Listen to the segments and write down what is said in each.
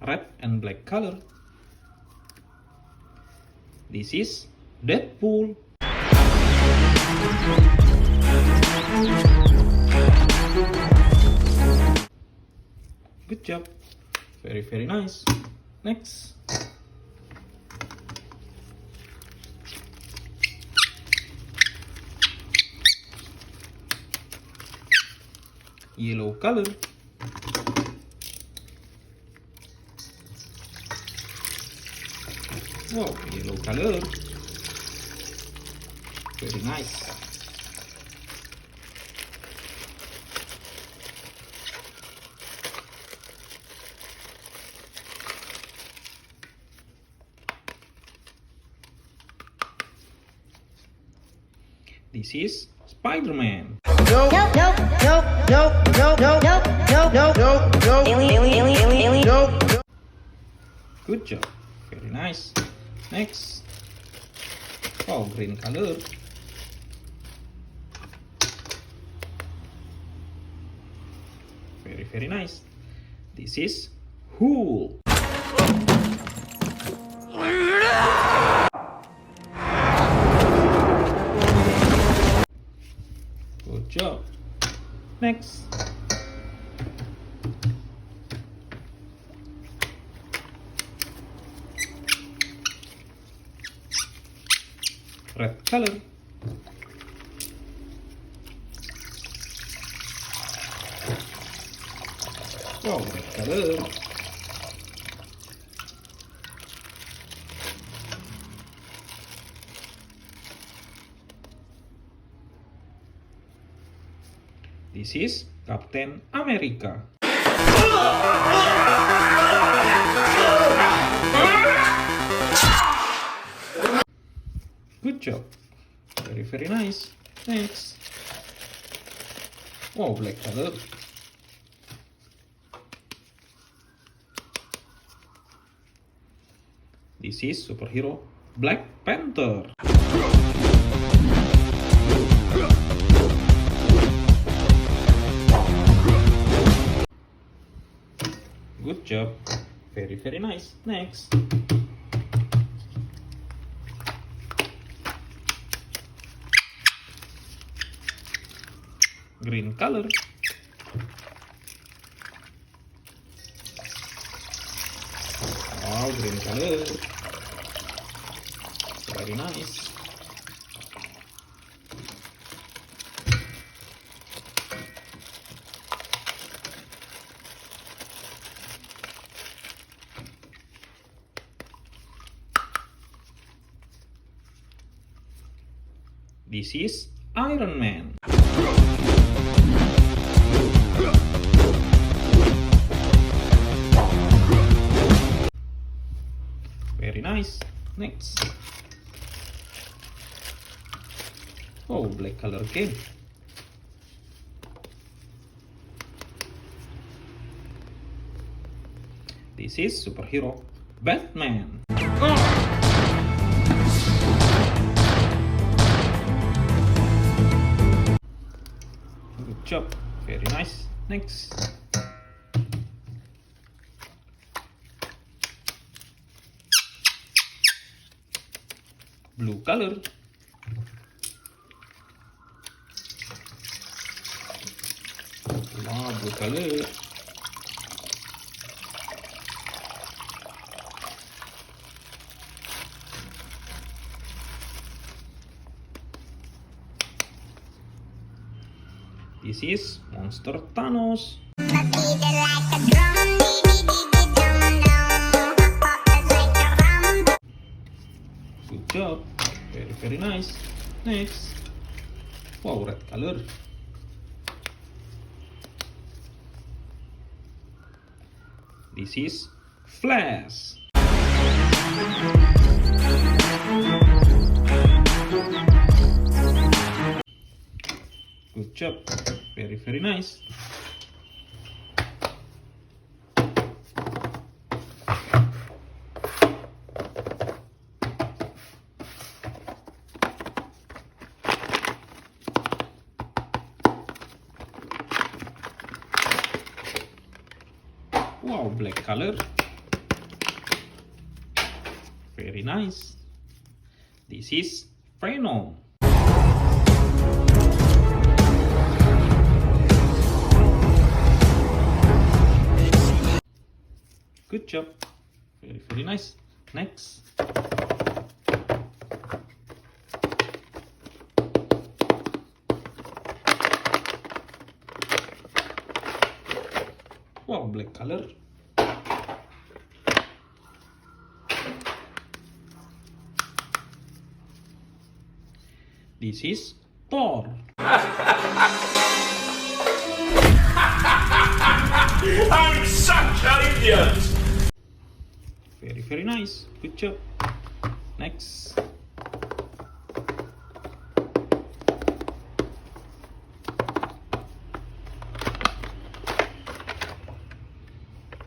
Red and black color. This is Deadpool. Good job. Very nice. Next. Yellow color. Wow, yellow color. Very nice. This is Spiderman. No. Alien. No. Good job. Very nice. Next. Oh, green color. Very nice. This is Hulk. Good job. Next. Red color. Wow, red color. This is Captain America. Good job. Very nice. Next. Oh, black color. This is superhero Black Panther. Good job. Very nice. Next. Green color. Wow, green color. Very nice. This is Iron Man. Very nice. Next. Oh, black color again. This is superhero Batman. Good job. Very nice. Next. Blue color. blue color. This is monster Thanos. Good job, very nice. Next, wow, red color. This is Flash. Good job, very nice. Wow, black color. Very nice. This is Venom. Good job. Very nice. Next. Wow, black color. This is Thor. I'm such an idiot! Very nice. Good job. Next.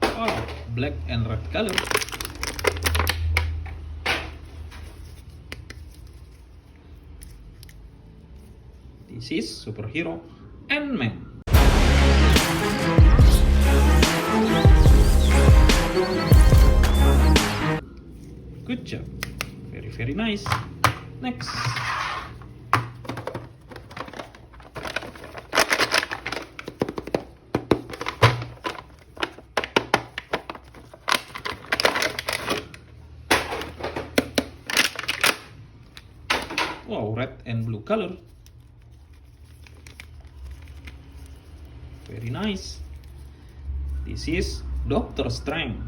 Oh, black and red color. This is superhero Ant-Man. Good job. Very nice. Next. Wow, red and blue color. Very nice. This is Doctor Strange.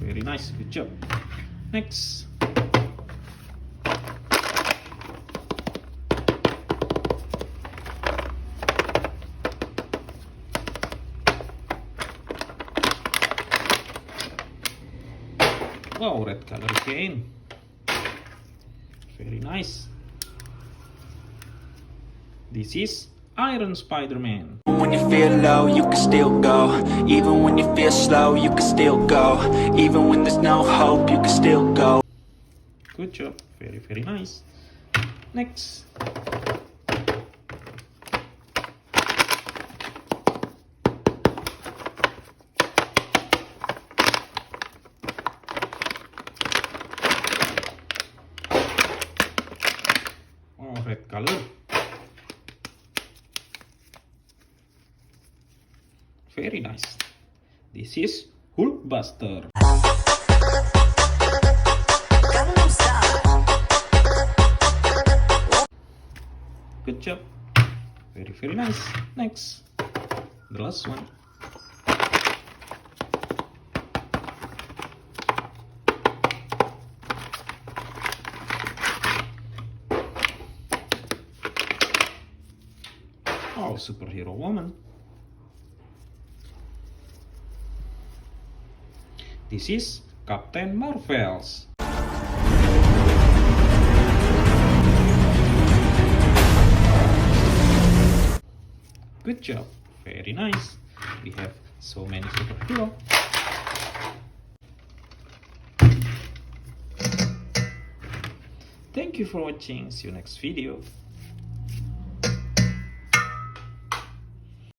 Very nice, good job. Next. Wow, red color again. Very nice. This is Iron Spider-Man. When you feel low, you can still go. Even when you feel slow, you can still go. Even when there's no hope, you can still go. Good job. Very nice. Next. Oh, red color. Very nice. This is Hulkbuster. Good job. Very nice. Next. The last one. Oh, superhero woman. This is Captain Marvels. Good job. Very nice. We have so many superheroes. Thank you for watching. See you next video.